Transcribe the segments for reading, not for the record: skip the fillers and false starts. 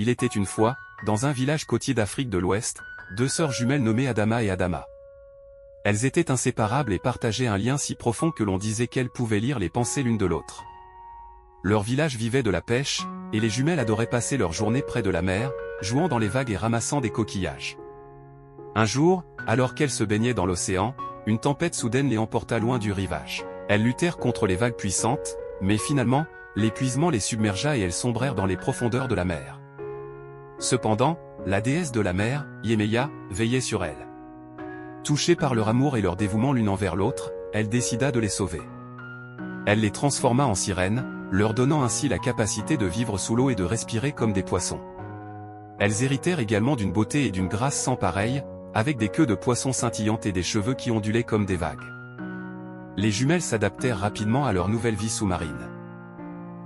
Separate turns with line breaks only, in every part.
Il était une fois, dans un village côtier d'Afrique de l'Ouest, deux sœurs jumelles nommées Adama et Adama. Elles étaient inséparables et partageaient un lien si profond que l'on disait qu'elles pouvaient lire les pensées l'une de l'autre. Leur village vivait de la pêche, et les jumelles adoraient passer leur journée près de la mer, jouant dans les vagues et ramassant des coquillages. Un jour, alors qu'elles se baignaient dans l'océan, une tempête soudaine les emporta loin du rivage. Elles luttèrent contre les vagues puissantes, mais finalement, l'épuisement les submergea et elles sombrèrent dans les profondeurs de la mer. Cependant, la déesse de la mer, Yemaya, veillait sur elles. Touchée par leur amour et leur dévouement l'une envers l'autre, elle décida de les sauver. Elle les transforma en sirènes, leur donnant ainsi la capacité de vivre sous l'eau et de respirer comme des poissons. Elles héritèrent également d'une beauté et d'une grâce sans pareille, avec des queues de poissons scintillantes et des cheveux qui ondulaient comme des vagues. Les jumelles s'adaptèrent rapidement à leur nouvelle vie sous-marine.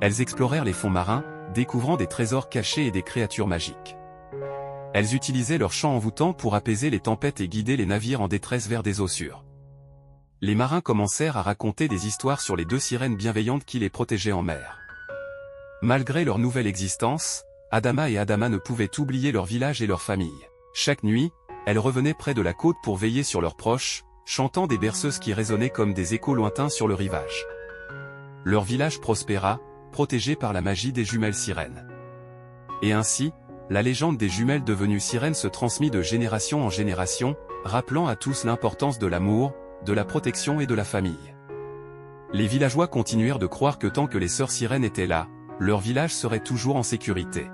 Elles explorèrent les fonds marins, découvrant des trésors cachés et des créatures magiques. Elles utilisaient leur chant envoûtant pour apaiser les tempêtes et guider les navires en détresse vers des eaux sûres. Les marins commencèrent à raconter des histoires sur les deux sirènes bienveillantes qui les protégeaient en mer. Malgré leur nouvelle existence, Adama et Adama ne pouvaient oublier leur village et leur famille. Chaque nuit, elles revenaient près de la côte pour veiller sur leurs proches, chantant des berceuses qui résonnaient comme des échos lointains sur le rivage. Leur village prospéra, protégé par la magie des jumelles sirènes. Et ainsi, la légende des jumelles devenues sirènes se transmit de génération en génération, rappelant à tous l'importance de l'amour, de la protection et de la famille. Les villageois continuèrent de croire que tant que les sœurs sirènes étaient là, leur village serait toujours en sécurité.